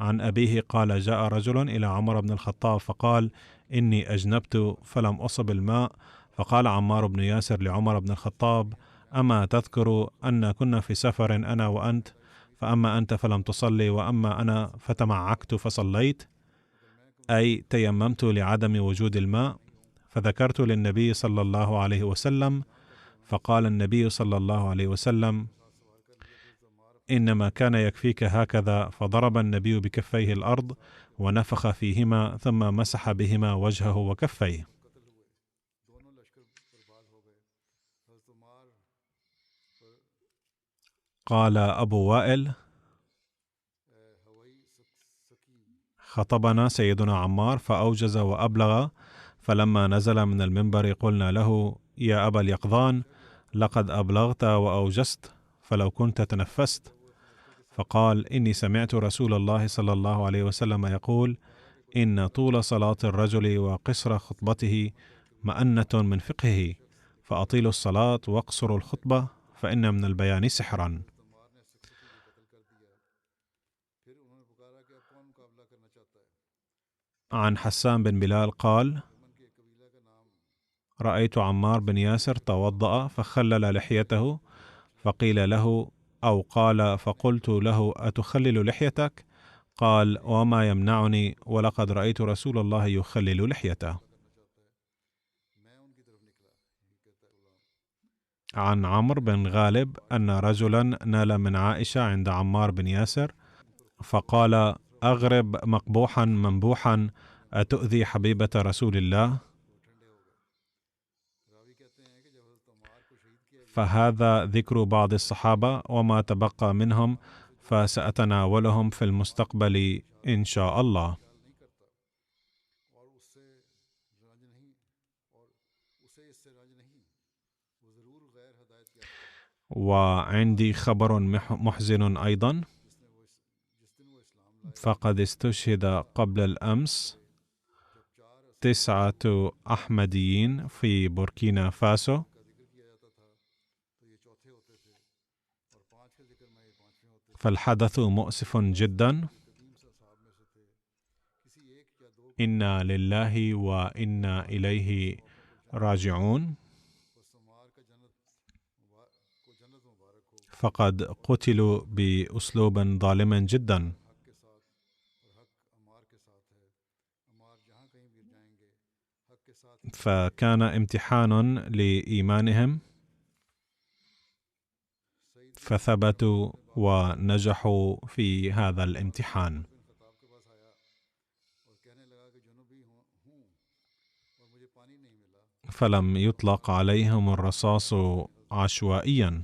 عن أبيه قال: جاء رجل إلى عمر بن الخطاب فقال: إني أجنبت فلم أصب الماء. فقال عمار بن ياسر لعمر بن الخطاب: أما تذكر أن كنا في سفر أنا وأنت، فأما أنت فلم تصلي، وأما أنا فتمعكت فصليت، أي تيممت لعدم وجود الماء. فذكرت للنبي صلى الله عليه وسلم، فقال النبي صلى الله عليه وسلم: إنما كان يكفيك هكذا. فضرب النبي بكفيه الأرض ونفخ فيهما ثم مسح بهما وجهه وكفيه. قال أبو وائل: خطبنا سيدنا عمار فأوجز وأبلغ، فلما نزل من المنبر قلنا له: يا أبا اليقظان، لقد أبلغت وأوجزت، فلو كنت تنفست. فقال: إني سمعت رسول الله صلى الله عليه وسلم يقول: إن طول صلاة الرجل وقصر خطبته مأنة من فقهه، فأطيلوا الصلاة واقصروا الخطبة، فإن من البيان سحرا. عن حسان بن بلال قال: رأيت عمار بن ياسر توضأ فخلل لحيته، فقيل له أو قال فقلت له: أتخلل لحيتك؟ قال: وما يمنعني، ولقد رأيت رسول الله يخلل لحيته. عن عمرو بن غالب أن رجلا نال من عائشة عند عمار بن ياسر فقال: أغرب مقبوحا منبوحا، أتؤذي حبيبة رسول الله؟ فهذا ذكر بعض الصحابة، وما تبقى منهم فسأتناولهم في المستقبل إن شاء الله. وعندي خبر محزن أيضا، فقد استشهد قبل الأمس 9 أحمديين في بوركينا فاسو، فالحدث مؤسف جدا. إنا لله وإنا إليه راجعون. فقد قتلوا بأسلوب ظالم جدا، فكان امتحان لإيمانهم، فثبتوا ونجحوا في هذا الامتحان. فلم يطلق عليهم الرصاص عشوائيا،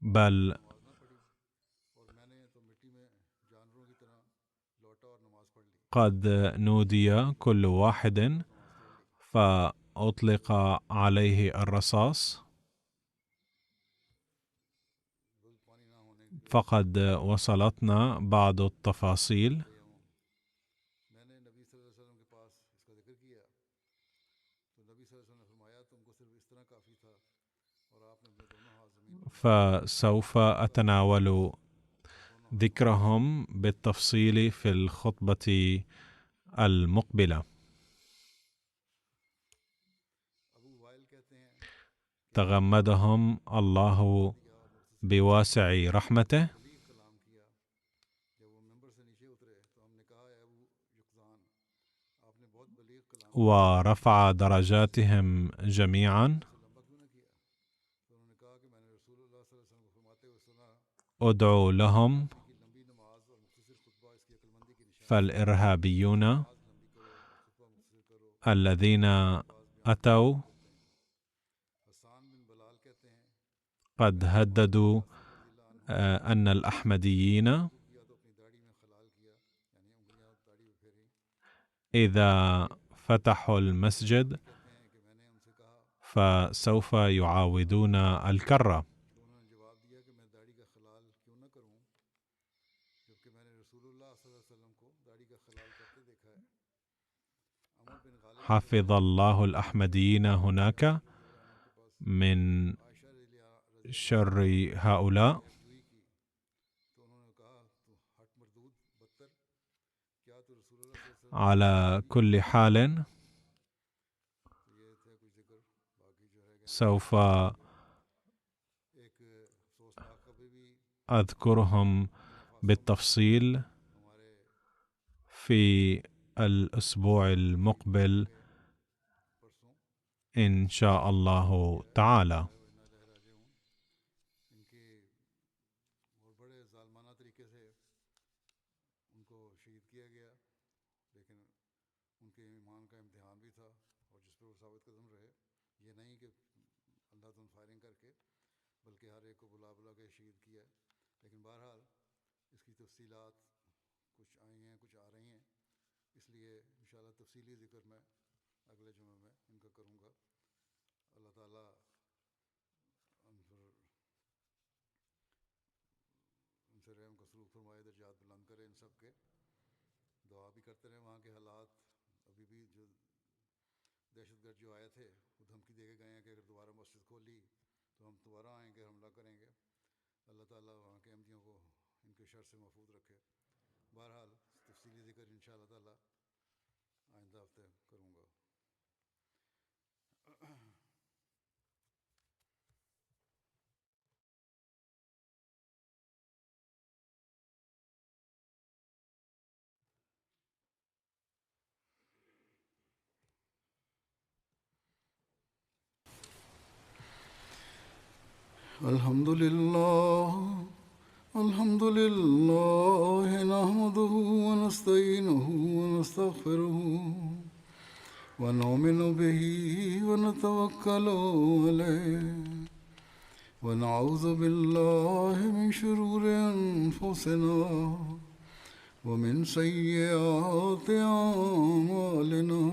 بل قد نودي كل واحد فأطلق عليه الرصاص. فقد وصلتنا بعض التفاصيل. فسوف أتناول ذكرهم بالتفصيل في الخطبة المقبلة. تغمدهم الله بواسع رحمته، ورفع درجاتهم جميعا. ادعوا لهم، فالإرهابيون الذين أتوا قد هددوا أن الأحمديين إذا فتحوا المسجد فسوف يعاودون الكرة. حفظ الله الأحمديين هناك من شر هؤلاء. على كل حال سوف أذكرهم بالتفصيل في الأسبوع المقبل إن شاء الله تعالى. الحمد لله نحمده ونستعينه ونستغفره ونؤمن به ونتوكل عليه ونعوذ بالله من شرور أنفسنا ومن سيئات أعمالنا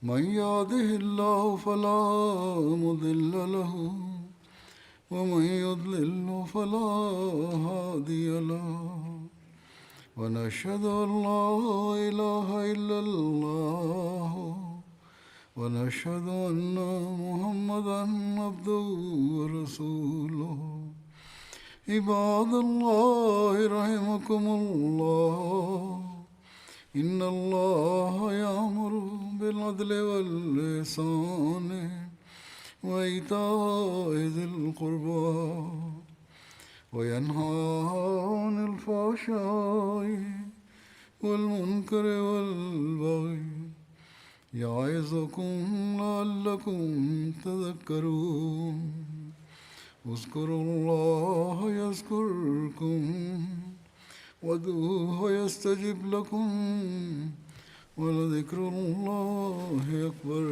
من يهده الله فلا مضل له ومن يضلل فلا هادي له ونشهد أن لا إله إلا الله ونشهد أن محمدا عبده ورسوله عباد الله رحمكم الله إن الله يأمر بالعدل والإحسان وإيتاء ذي القربى وينهى عن الفحشاء والمنكر والبغي يعظكم لعلكم تذكرون اذكروا الله يذكركم وادعوه يستجب لكم ولذكر الله أكبر.